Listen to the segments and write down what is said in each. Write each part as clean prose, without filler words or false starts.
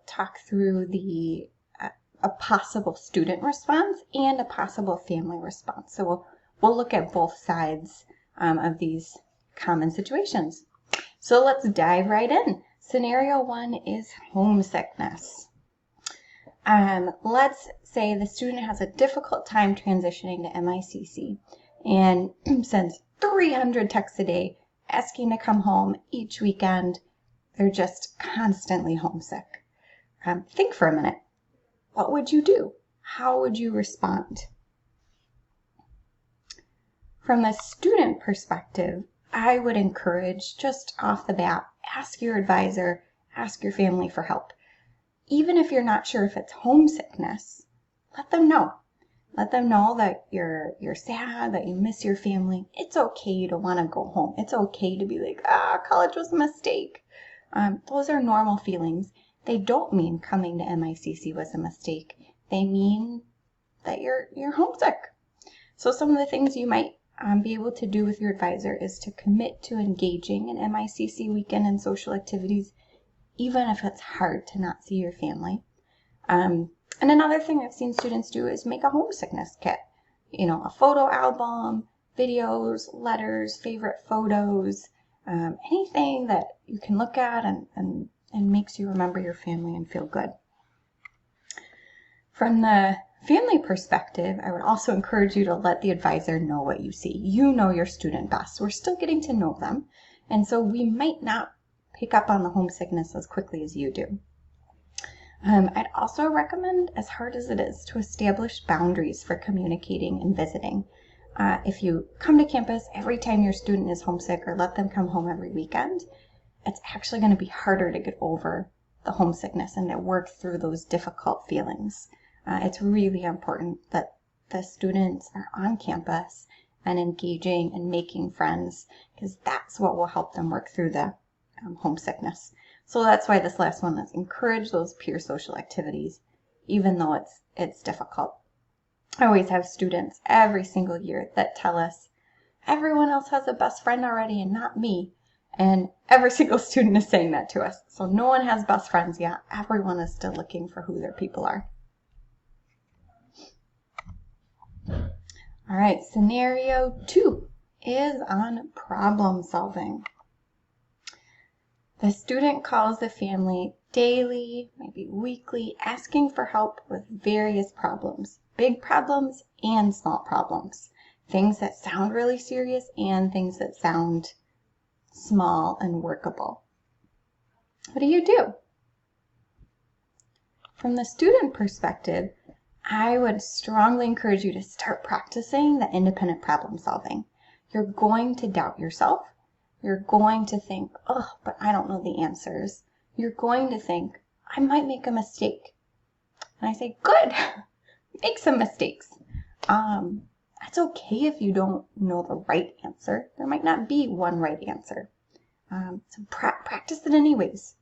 talk through a possible student response and a possible family response. So we'll look at both sides of these common situations. So let's dive right in. Scenario 1 is homesickness. Let's say the student has a difficult time transitioning to MICC and sends 300 texts a day asking to come home each weekend. They're just constantly homesick. Think for a minute. What would you do? How would you respond? From the student perspective, I would encourage, just off the bat, ask your advisor, ask your family for help. Even if you're not sure if it's homesickness, let them know. Let them know that you're sad, that you miss your family. It's okay to want to go home. It's okay to be like, college was a mistake. Those are normal feelings. They don't mean coming to MICC was a mistake. They mean that you're homesick. So some of the things you might be able to do with your advisor is to commit to engaging in MICC weekend and social activities, even if it's hard to not see your family. And another thing I've seen students do is make a homesickness kit. A photo album, videos, letters, favorite photos, anything that you can look at and makes you remember your family and feel good. From the family perspective, I would also encourage you to let the advisor know what you see. You know your student best. We're still getting to know them, and so we might not pick up on the homesickness as quickly as you do. I'd also recommend, as hard as it is, to establish boundaries for communicating and visiting. If you come to campus every time your student is homesick or let them come home every weekend, it's actually going to be harder to get over the homesickness and to work through those difficult feelings. It's really important that the students are on campus and engaging and making friends, because that's what will help them work through the homesickness. So that's why this last one is encourage those peer social activities, even though it's difficult. I always have students every single year that tell us, everyone else has a best friend already and not me. And every single student is saying that to us. So no one has best friends yet. Everyone is still looking for who their people are. All right, scenario 2 is on problem solving. The student calls the family daily, maybe weekly, asking for help with various problems, big problems and small problems, things that sound really serious and things that sound small and workable. What do you do? From the student perspective, I would strongly encourage you to start practicing the independent problem solving. You're going to doubt yourself. You're going to think, but I don't know the answers. You're going to think, I might make a mistake. And I say, good, make some mistakes. That's okay if you don't know the right answer. There might not be one right answer. So practice it anyways.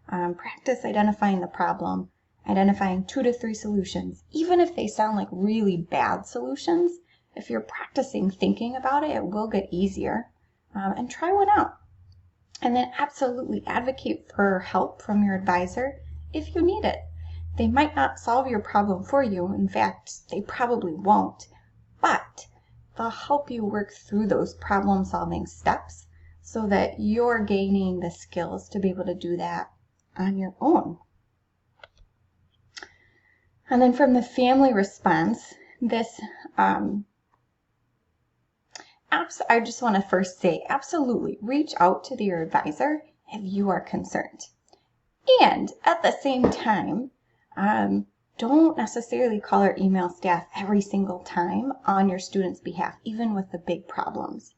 Practice identifying the problem, identifying 2 to 3 solutions. Even if they sound like really bad solutions, if you're practicing thinking about it, it will get easier. And try one out. And then absolutely advocate for help from your advisor if you need it. They might not solve your problem for you. In fact, they probably won't. But they'll help you work through those problem-solving steps so that you're gaining the skills to be able to do that on your own. And then from the family response, I just want to first say, absolutely, reach out to your advisor if you are concerned. And at the same time, don't necessarily call or email staff every single time on your student's behalf, even with the big problems.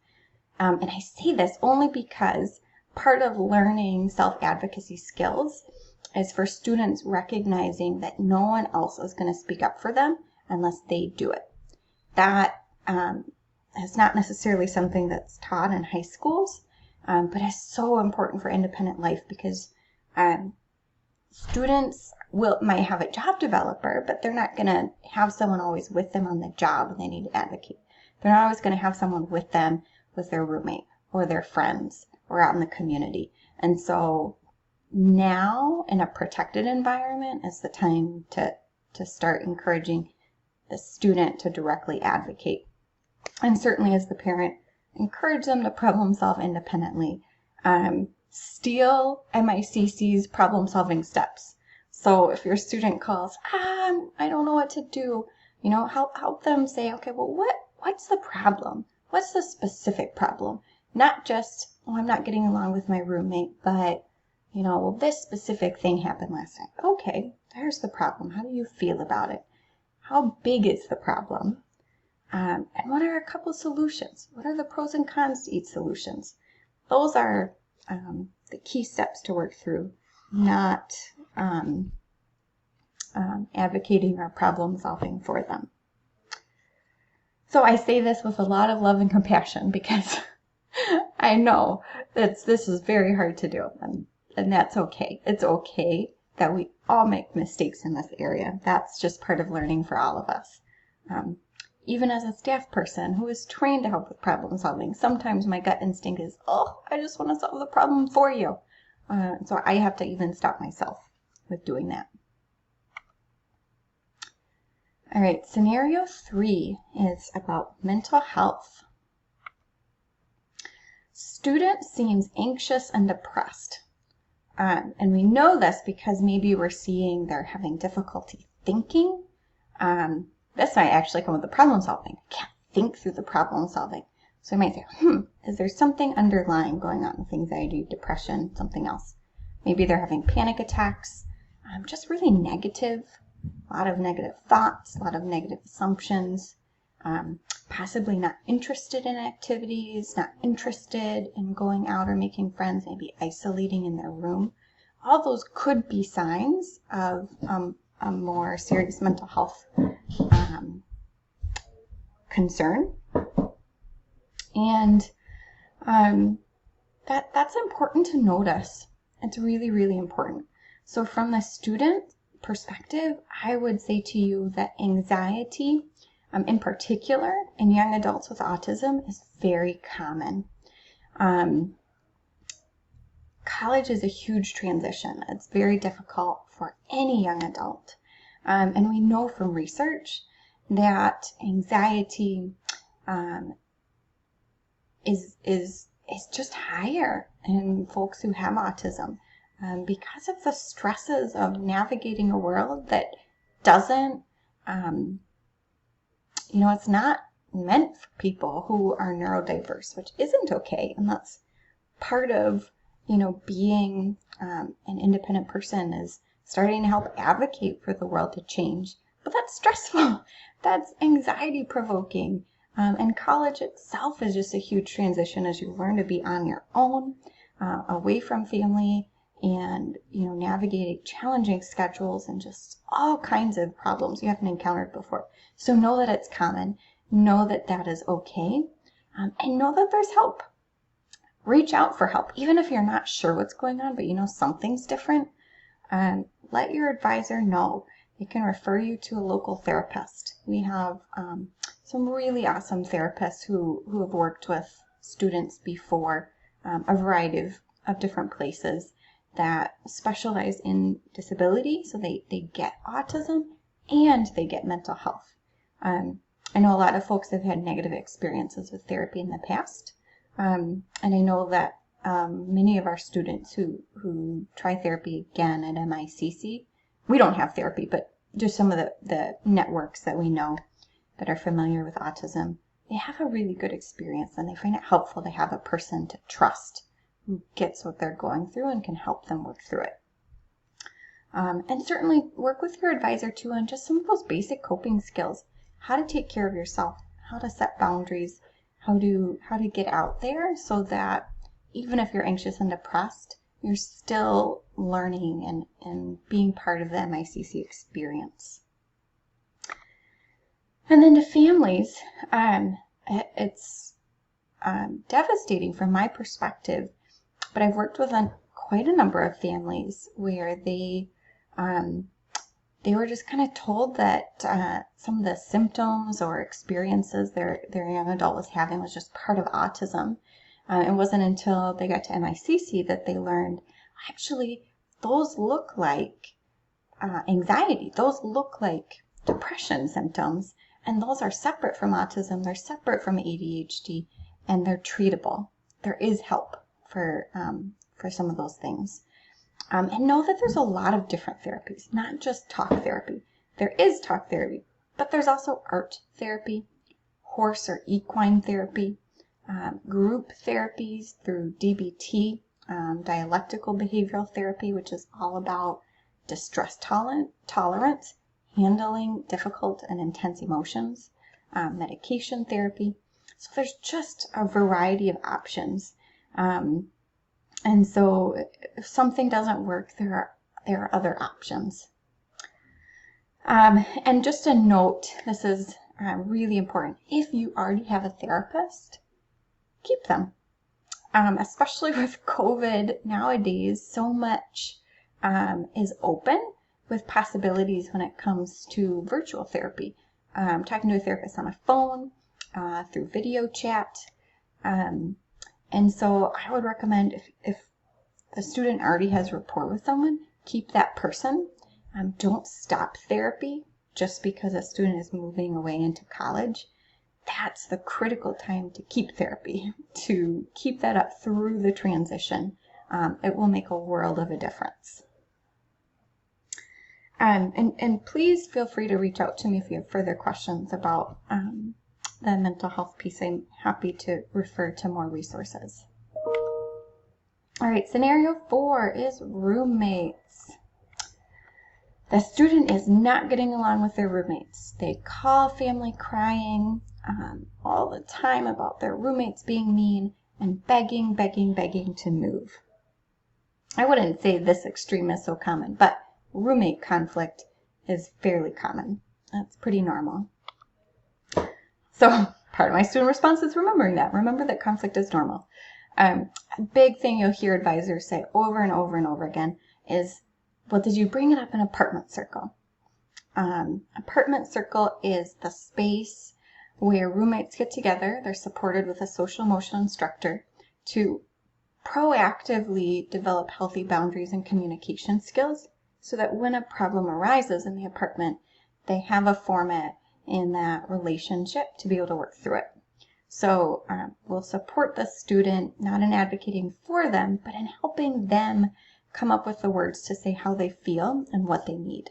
And I say this only because part of learning self-advocacy skills is for students recognizing that no one else is going to speak up for them unless they do it. That is not necessarily something that's taught in high schools, but it's so important for independent life because students might have a job developer, but they're not going to have someone always with them on the job when they need to advocate. They're not always going to have someone with them with their roommate or their friends or out in the community. And so now in a protected environment is the time to start encouraging the student to directly advocate. And certainly as the parent, encourage them to problem solve independently. Steal MICC's problem solving steps. So if your student calls, I don't know what to do, help them say, okay, well, what's the problem? What's the specific problem? Not just, I'm not getting along with my roommate, but, well, this specific thing happened last night. Okay, there's the problem. How do you feel about it? How big is the problem? And what are a couple solutions? What are the pros and cons to each solutions? Those are the key steps to work through, not advocating or problem solving for them. So I say this with a lot of love and compassion because I know that this is very hard to do, and that's okay. It's okay that we all make mistakes in this area. That's just part of learning for all of us. Even as a staff person who is trained to help with problem solving, sometimes my gut instinct is, I just want to solve the problem for you. So I have to even stop myself with doing that. All right, scenario 3 is about mental health. Student seems anxious and depressed. And we know this because maybe we're seeing they're having difficulty thinking. This might actually come with the problem solving. I can't think through the problem solving. So I might say, is there something underlying going on with anxiety, depression, something else? Maybe they're having panic attacks, just really negative, a lot of negative thoughts, a lot of negative assumptions, possibly not interested in activities, not interested in going out or making friends, maybe isolating in their room. All those could be signs of a more serious mental health concern. And that's important to notice. It's really, really important. So from the student perspective, I would say to you that anxiety, in particular in young adults with autism, is very common. College is a huge transition. It's very difficult for any young adult. And we know from research that anxiety is just higher in folks who have autism because of the stresses of navigating a world that doesn't, it's not meant for people who are neurodiverse, which isn't okay. And that's part of, being an independent person, is starting to help advocate for the world to change. But that's stressful. That's anxiety provoking. And college itself is just a huge transition as you learn to be on your own, away from family, and navigating challenging schedules and just all kinds of problems you haven't encountered before. So know that it's common. Know that that is okay. And know that there's help. Reach out for help, even if you're not sure what's going on, but something's different. Let your advisor know. They can refer you to a local therapist. We have some really awesome therapists who have worked with students before, a variety of different places that specialize in disability. So they get autism and they get mental health. I know a lot of folks have had negative experiences with therapy in the past. And I know that many of our students who try therapy again at MICC, we don't have therapy, but just some of the networks that we know that are familiar with autism, they have a really good experience and they find it helpful to have a person to trust who gets what they're going through and can help them work through it. And certainly work with your advisor too on just some of those basic coping skills, how to take care of yourself, how to set boundaries, how to get out there so that even if you're anxious and depressed, you're still learning and being part of the MICC experience. And then to families, it's devastating from my perspective, but I've worked with quite a number of families where they were just kind of told that some of the symptoms or experiences their young adult was having was just part of autism. It wasn't until they got to MICC that they learned, actually, those look like anxiety. Those look like depression symptoms, and those are separate from autism. They're separate from ADHD, and they're treatable. There is help for some of those things. And know that there's a lot of different therapies, not just talk therapy. There is talk therapy, but there's also art therapy, horse or equine therapy, group therapies through DBT, dialectical behavioral therapy, which is all about distress tolerance, handling difficult and intense emotions, medication therapy. So there's just a variety of options. And so if something doesn't work, there are other options. And just a note, this is really important. If you already have a therapist, keep them. Especially with COVID nowadays, so much is open with possibilities when it comes to virtual therapy. Talking to a therapist on a phone, through video chat. And so I would recommend if the student already has rapport with someone, keep that person. Don't stop therapy just because a student is moving away into college. That's the critical time to keep therapy, to keep that up through the transition. It will make a world of a difference. And please feel free to reach out to me if you have further questions about the mental health piece. I'm happy to refer to more resources. All right, scenario 4 is roommates. The student is not getting along with their roommates. They call family crying all the time about their roommates being mean and begging to move. I wouldn't say this extreme is so common, but roommate conflict is fairly common. That's pretty normal. So part of my student response is remembering that. Remember that conflict is normal. A big thing you'll hear advisors say over and over and over again is, well, did you bring it up in apartment circle? Apartment circle is the space where roommates get together. They're supported with a social emotional instructor to proactively develop healthy boundaries and communication skills so that when a problem arises in the apartment, they have a format in that relationship to be able to work through it. So we'll support the student, not in advocating for them, but in helping them come up with the words to say how they feel and what they need.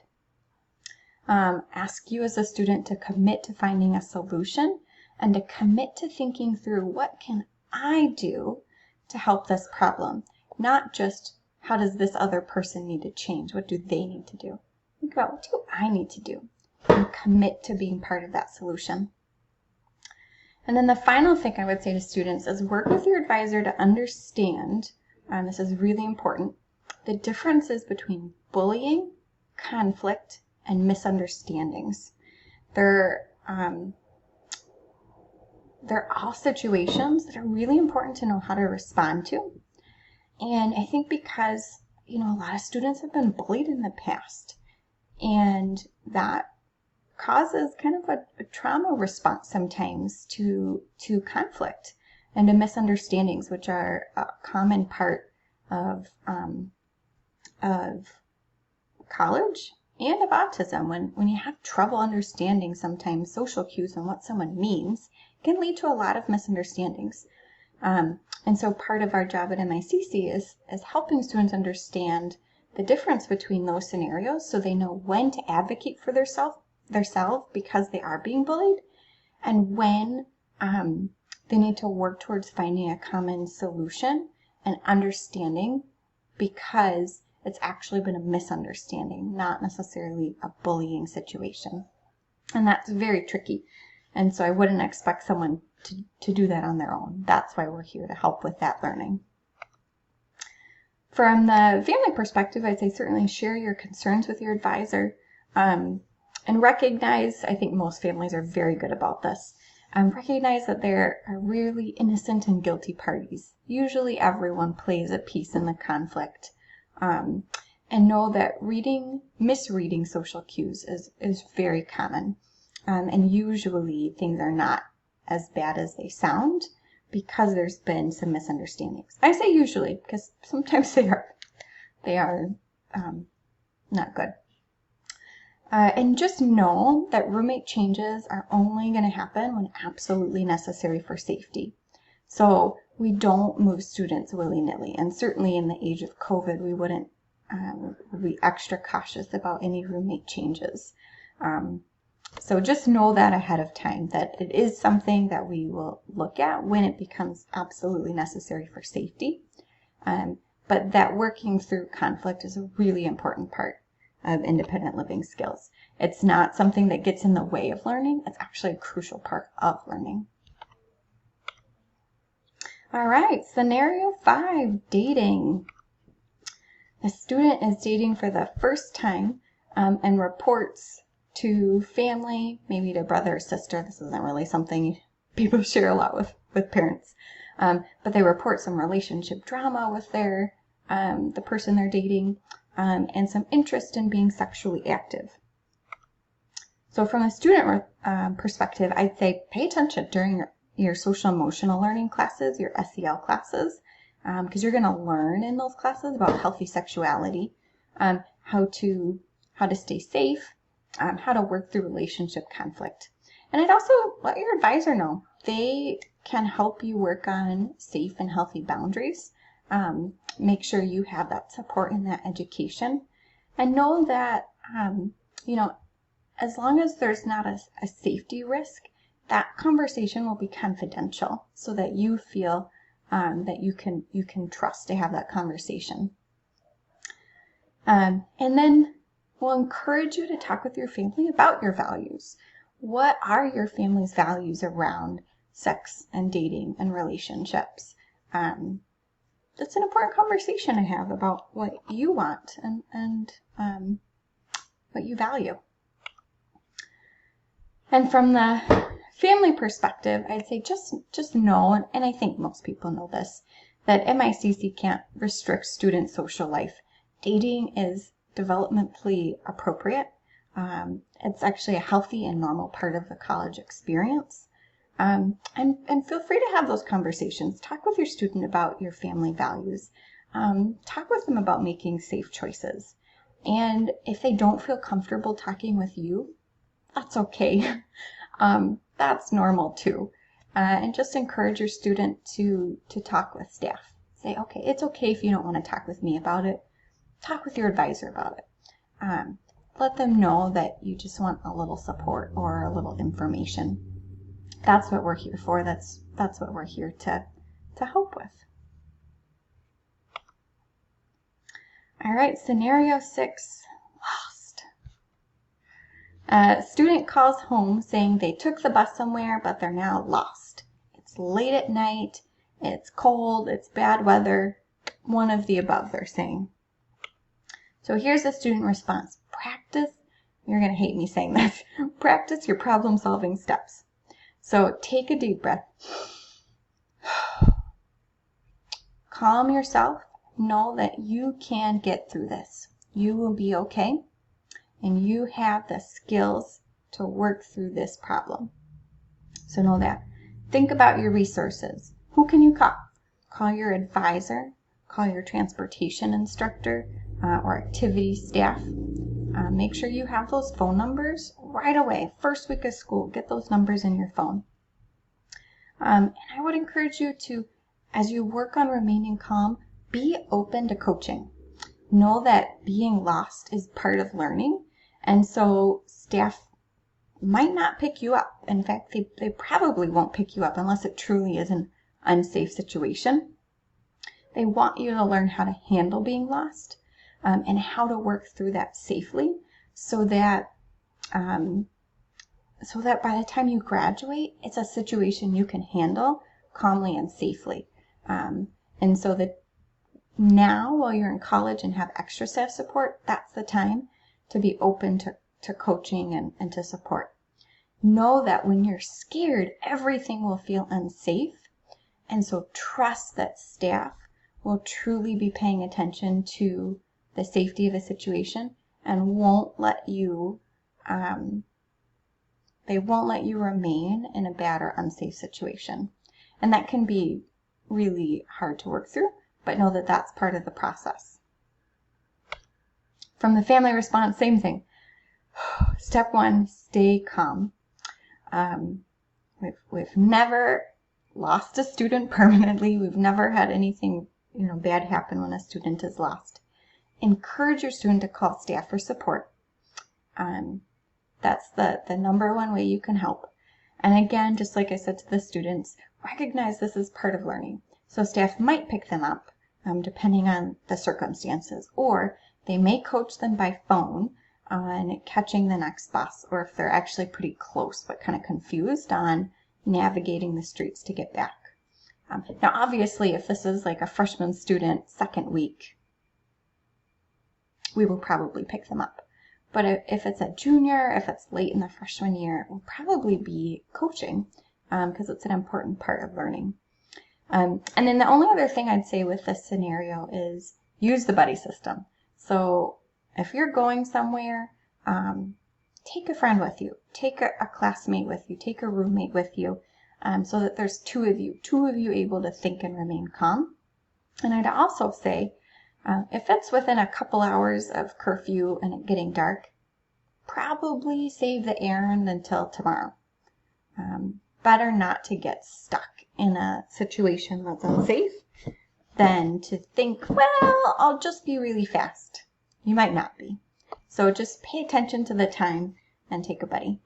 Ask you as a student to commit to finding a solution and to commit to thinking through what can I do to help this problem, not just how does this other person need to change, what do they need to do. Think about what do I need to do and commit to being part of that solution. And then the final thing I would say to students is work with your advisor to understand, and this is really important, the differences between bullying, conflict, and misunderstandings. They're all situations that are really important to know how to respond to. And I think because, a lot of students have been bullied in the past, and that causes kind of a trauma response sometimes to conflict and to misunderstandings, which are a common part of college and of autism. When you have trouble understanding sometimes social cues and what someone means, it can lead to a lot of misunderstandings. And so part of our job at MICC is helping students understand the difference between those scenarios so they know when to advocate for themselves because they are being bullied, and when they need to work towards finding a common solution and understanding because it's actually been a misunderstanding, not necessarily a bullying situation. And that's very tricky. And so I wouldn't expect someone to do that on their own. That's why we're here to help with that learning. From the family perspective, I'd say certainly share your concerns with your advisor. And recognize, I think most families are very good about this, recognize that there are really innocent and guilty parties. Usually everyone plays a piece in the conflict. And know that misreading social cues is very common. And usually things are not as bad as they sound because there's been some misunderstandings. I say usually because sometimes they are not good. And just know that roommate changes are only going to happen when absolutely necessary for safety. So we don't move students willy-nilly, and certainly in the age of COVID, we wouldn't be extra cautious about any roommate changes. So just know that ahead of time, that it is something that we will look at when it becomes absolutely necessary for safety. But that working through conflict is a really important part of independent living skills. It's not something that gets in the way of learning. It's actually a crucial part of learning. All right, scenario 5, dating. The student is dating for the first time and reports to family, maybe to brother or sister. This isn't really something people share a lot with parents. But they report some relationship drama with the person they're dating, and some interest in being sexually active. So from a student perspective, I'd say pay attention during your social emotional learning classes, your SEL classes, because you're going to learn in those classes about healthy sexuality, how to stay safe, how to work through relationship conflict. And I'd also let your advisor know. They can help you work on safe and healthy boundaries. Make sure you have that support in that education. And know that, as long as there's not a safety risk, that conversation will be confidential so that you feel that you can trust to have that conversation. And then we'll encourage you to talk with your family about your values. What are your family's values around sex and dating and relationships? That's an important conversation to have about what you want and what you value. And from the family perspective, I'd say just know, and I think most people know this, that MICC can't restrict student social life. Dating is developmentally appropriate. It's actually a healthy and normal part of the college experience. And feel free to have those conversations. Talk with your student about your family values. Talk with them about making safe choices. And if they don't feel comfortable talking with you, that's okay. That's normal too. And just encourage your student to talk with staff. Say, okay, it's okay if you don't want to talk with me about it. Talk with your advisor about it. Let them know that you just want a little support or a little information. That's what we're here for. That's what we're here to help with. All right, scenario 6, lost. A student calls home saying they took the bus somewhere, but they're now lost. It's late at night, it's cold, it's bad weather, one of the above, they're saying. So here's the student response. Practice, you're going to hate me saying this, practice your problem-solving steps. So take a deep breath. Calm yourself. Know that you can get through this. You will be okay. And you have the skills to work through this problem. So know that. Think about your resources. Who can you call? Call your advisor. Call your transportation instructor or activity staff. Make sure you have those phone numbers right away. First week of school, get those numbers in your phone. And I would encourage you to, as you work on remaining calm, be open to coaching. Know that being lost is part of learning, and so staff might not pick you up. In fact, they probably won't pick you up unless it truly is an unsafe situation. They want you to learn how to handle being lost and how to work through that safely so that by the time you graduate, it's a situation you can handle calmly and safely. And so that now, while you're in college and have extra staff support, that's the time to be open to coaching and to support. Know that when you're scared, everything will feel unsafe. And so trust that staff will truly be paying attention to the safety of the situation and won't let you remain in a bad or unsafe situation. And that can be really hard to work through, but know that that's part of the process. From the family response, same thing. Step 1, stay calm. We've never lost a student permanently. We've never had anything bad happen when a student is lost. Encourage your student to call staff for support. That's the number one way you can help. And again, just like I said to the students, recognize this is part of learning. So staff might pick them up depending on the circumstances, or they may coach them by phone on catching the next bus, or if they're actually pretty close but kind of confused on navigating the streets to get back. Now, obviously, if this is like a freshman student, second week, we will probably pick them up. But if it's a junior, if it's late in the freshman year, it will probably be coaching because it's an important part of learning. And then the only other thing I'd say with this scenario is use the buddy system. So if you're going somewhere, take a friend with you, take a classmate with you, take a roommate with you, so that there's two of you able to think and remain calm. And I'd also say, if it's within a couple hours of curfew and it getting dark, probably save the errand until tomorrow. Better not to get stuck in a situation that's unsafe than to think, well, I'll just be really fast. You might not be. So just pay attention to the time and take a buddy.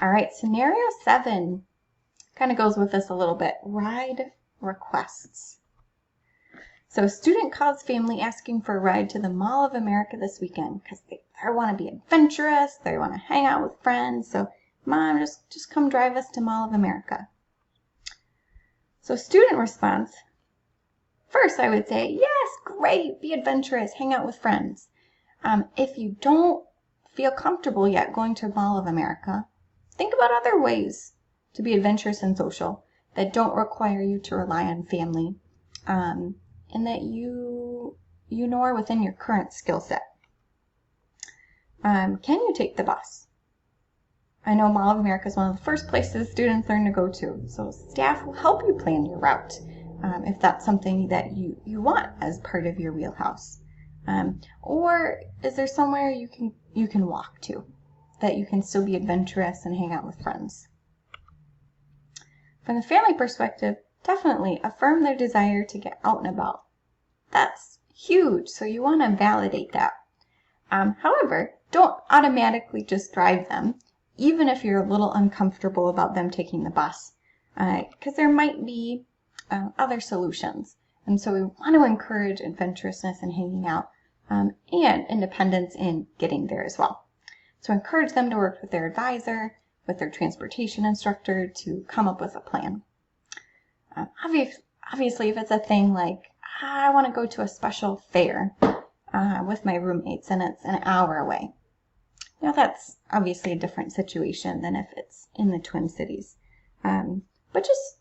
All right, scenario 7 kind of goes with this a little bit. Ride requests. So a student calls family asking for a ride to the Mall of America this weekend because they want to be adventurous, they want to hang out with friends. So, Mom, just come drive us to Mall of America. So student response, first I would say, yes, great, be adventurous, hang out with friends. If you don't feel comfortable yet going to Mall of America, think about other ways to be adventurous and social that don't require you to rely on family, and that you are within your current skill set. Can you take the bus? I know Mall of America is one of the first places students learn to go to, so staff will help you plan your route if that's something that you want as part of your wheelhouse. Or is there somewhere you can walk to that you can still be adventurous and hang out with friends? From the family perspective, definitely affirm their desire to get out and about. That's huge, so you want to validate that. However, don't automatically just drive them, even if you're a little uncomfortable about them taking the bus, because there might be other solutions. And so we want to encourage adventurousness and hanging out, and independence in getting there as well. So encourage them to work with their advisor, with their transportation instructor to come up with a plan. Obviously, if it's a thing like, I want to go to a special fair with my roommates and it's an hour away, that's obviously a different situation than if it's in the Twin Cities. But just,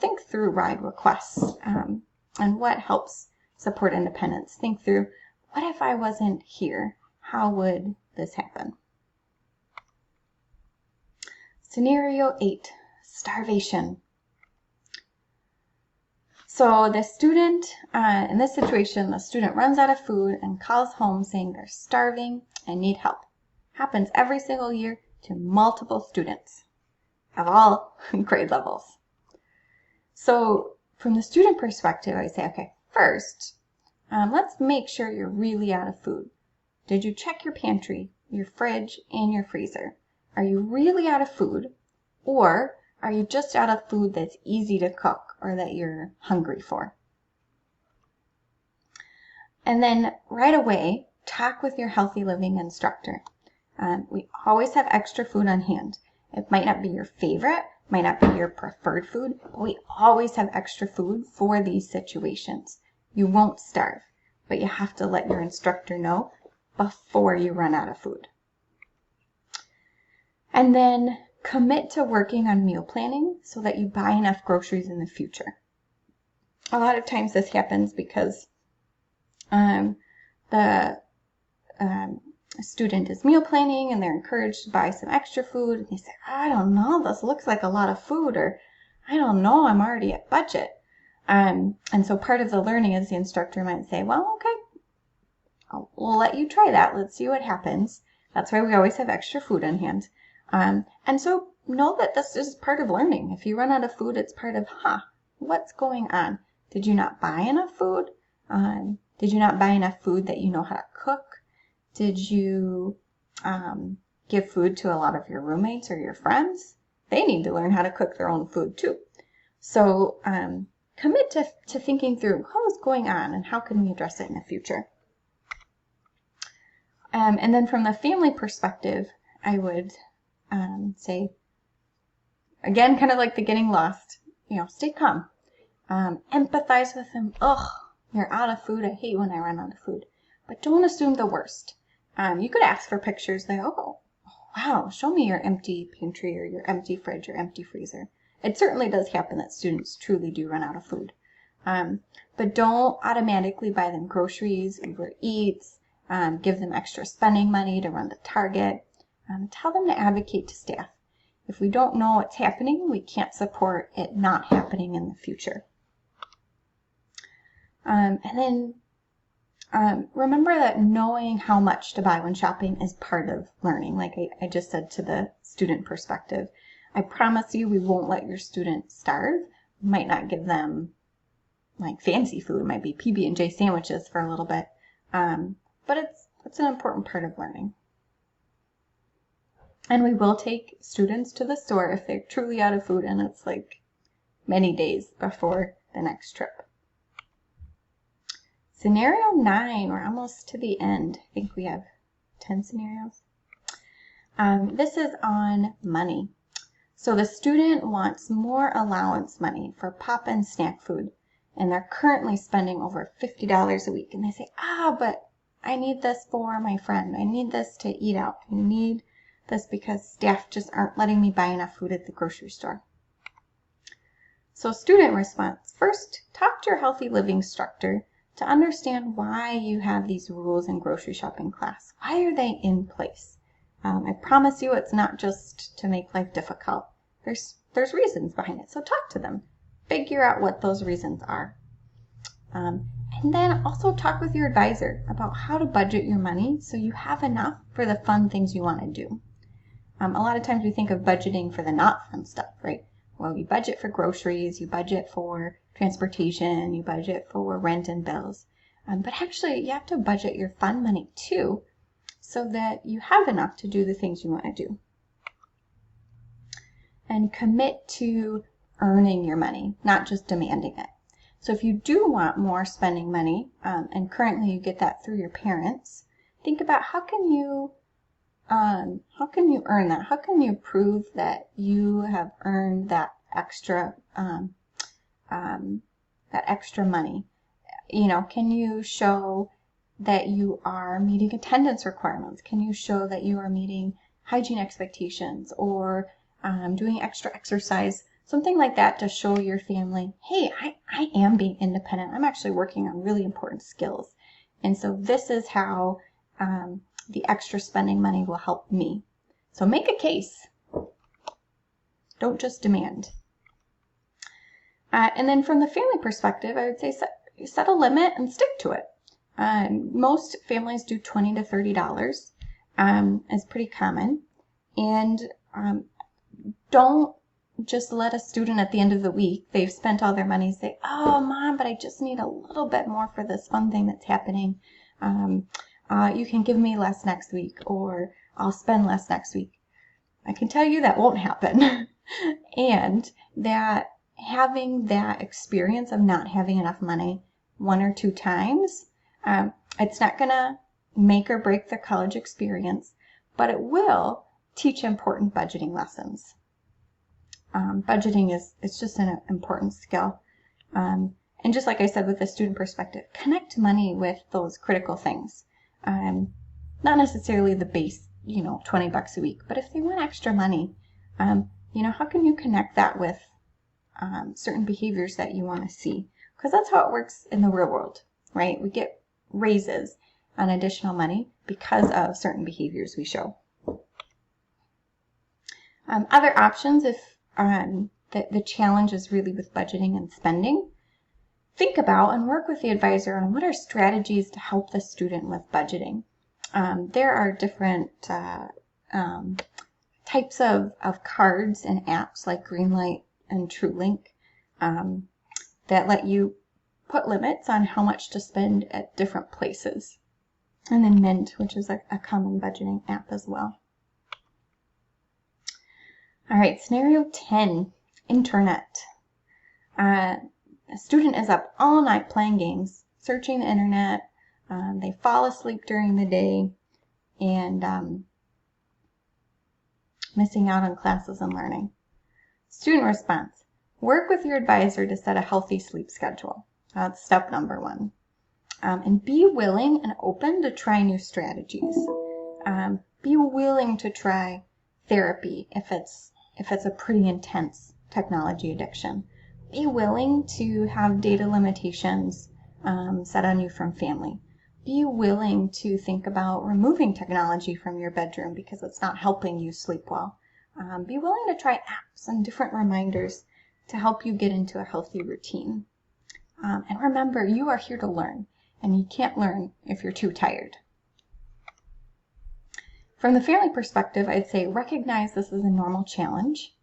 think through ride requests and what helps support independence. Think through, what if I wasn't here? How would this happen? Scenario 8, starvation. So the student, in this situation, the student runs out of food and calls home saying they're starving and need help. Happens every single year to multiple students of all grade levels. So from the student perspective, I say, okay, first, let's make sure you're really out of food. Did you check your pantry, your fridge, and your freezer? Are you really out of food? Or are you just out of food that's easy to cook or that you're hungry for? And then right away, talk with your healthy living instructor. We always have extra food on hand. It might not be your favorite, might not be your preferred food, but we always have extra food for these situations. You won't starve, but you have to let your instructor know before you run out of food. And then commit to working on meal planning so that you buy enough groceries in the future. A lot of times this happens because the student is meal planning and they're encouraged to buy some extra food, and they say, I don't know, this looks like a lot of food, or I don't know, I'm already at budget. And so part of the learning is the instructor might say, well, okay, we'll let you try that. Let's see what happens. That's why we always have extra food on hand. And so know that this is part of learning. If you run out of food, it's part of, what's going on? Did you not buy enough food? Did you not buy enough food that you know how to cook? Did you give food to a lot of your roommates or your friends? They need to learn how to cook their own food too. So commit to thinking through what is going on and how can we address it in the future. And then from the family perspective, I would say, again, kind of like the getting lost, stay calm. Empathize with them. Ugh, you're out of food. I hate when I run out of food. But don't assume the worst. You could ask for pictures. Oh, wow, show me your empty pantry or your empty fridge or empty freezer. It certainly does happen that students truly do run out of food. But don't automatically buy them groceries, Uber Eats, give them extra spending money to run to Target. Tell them to advocate to staff. If we don't know what's happening, we can't support it not happening in the future. And then remember that knowing how much to buy when shopping is part of learning, like I just said to the student perspective. I promise you we won't let your students starve. We might not give them like fancy food. It might be PB&J sandwiches for a little bit. But it's an important part of learning. And we will take students to the store if they're truly out of food and it's like many days before the next trip. Scenario 9, we're almost to the end. I think we have 10 scenarios. This is on money. So the student wants more allowance money for pop and snack food, and they're currently spending over $50 a week. And they say, but I need this for my friend. I need this to eat out. I need this because staff just aren't letting me buy enough food at the grocery store. So student response. First, talk to your healthy living instructor to understand why you have these rules in grocery shopping class. Why are they in place? I promise you it's not just to make life difficult. There's reasons behind it. So talk to them. Figure out what those reasons are. And then also talk with your advisor about how to budget your money so you have enough for the fun things you want to do. A lot of times we think of budgeting for the not fun stuff, right? Well, you budget for groceries, you budget for transportation, you budget for rent and bills. But actually, you have to budget your fun money too so that you have enough to do the things you want to do. And commit to earning your money, not just demanding it. So if you do want more spending money, and currently you get that through your parents, think about how can you earn that? How can you prove that you have earned that extra money? Can you show that you are meeting attendance requirements? Can you show that you are meeting hygiene expectations or doing extra exercise? Something like that to show your family, hey, I am being independent. I'm actually working on really important skills. And so this is how the extra spending money will help me. So make a case. Don't just demand. And then from the family perspective, I would say set a limit and stick to it. Most families do $20 to $30. It's pretty common. And don't just let a student at the end of the week, they've spent all their money, say, oh, Mom, but I just need a little bit more for this fun thing that's happening. You can give me less next week, or I'll spend less next week. I can tell you that won't happen. And that having that experience of not having enough money 1 or 2 times, it's not going to make or break the college experience, but it will teach important budgeting lessons. Budgeting is just an important skill. And just like I said with the student perspective, connect money with those critical things. Not necessarily the base, $20 a week, but if they want extra money, how can you connect that with certain behaviors that you want to see? Because that's how it works in the real world, right? We get raises on additional money because of certain behaviors we show. Other options, if the challenge is really with budgeting and spending, think about and work with the advisor on what are strategies to help the student with budgeting. There are different types of cards and apps like Greenlight and TrueLink that let you put limits on how much to spend at different places. And then Mint, which is a common budgeting app as well. All right, scenario 10, internet. A student is up all night playing games, searching the internet. They fall asleep during the day and missing out on classes and learning. Student response: work with your advisor to set a healthy sleep schedule. That's step number 1. And be willing and open to try new strategies. Be willing to try therapy if it's a pretty intense technology addiction. Be willing to have data limitations set on you from family. Be willing to think about removing technology from your bedroom because it's not helping you sleep well. Be willing to try apps and different reminders to help you get into a healthy routine. And remember, you are here to learn, and you can't learn if you're too tired. From the family perspective, I'd say recognize this is a normal challenge.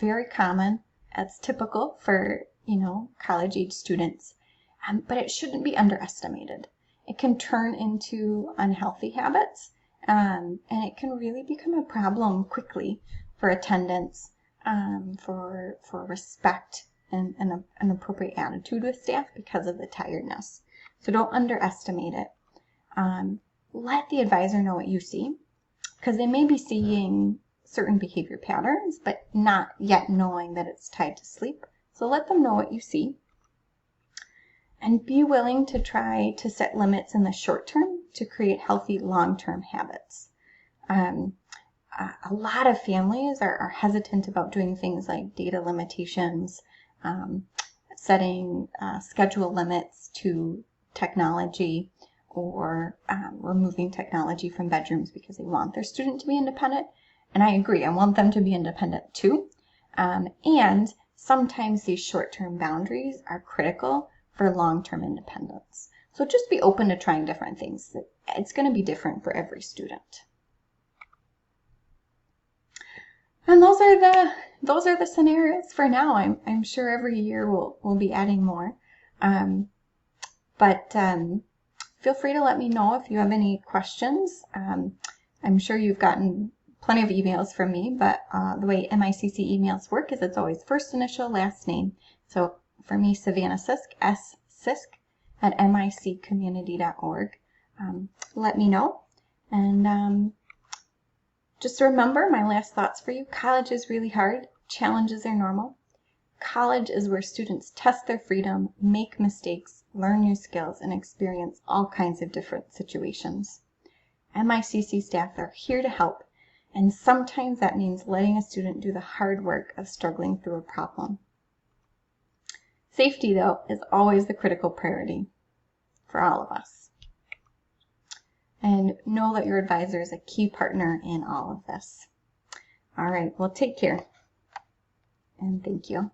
Very common. It's typical for, college-age students, but it shouldn't be underestimated. It can turn into unhealthy habits, and it can really become a problem quickly for attendance, for respect, and an appropriate attitude with staff because of the tiredness. So don't underestimate it. Let the advisor know what you see, because they may be seeing certain behavior patterns, but not yet knowing that it's tied to sleep. So let them know what you see. And be willing to try to set limits in the short term to create healthy long-term habits. A lot of families are hesitant about doing things like data limitations, setting schedule limits to technology, or removing technology from bedrooms because they want their student to be independent. And I agree, I want them to be independent too. And sometimes these short-term boundaries are critical for long-term independence. So just be open to trying different things. It's going to be different for every student. And those are the scenarios for now. I'm sure every year we'll be adding more. But feel free to let me know if you have any questions. I'm sure you've gotten plenty of emails from me, but the way MICC emails work is it's always first initial, last name. So for me, Savannah Sisk, ssisk@miccommunity.org. Let me know. And just remember my last thoughts for you. College is really hard. Challenges are normal. College is where students test their freedom, make mistakes, learn new skills, and experience all kinds of different situations. MICC staff are here to help, and sometimes that means letting a student do the hard work of struggling through a problem. Safety, though, is always the critical priority for all of us. And know that your advisor is a key partner in all of this. All right, well, take care, and thank you.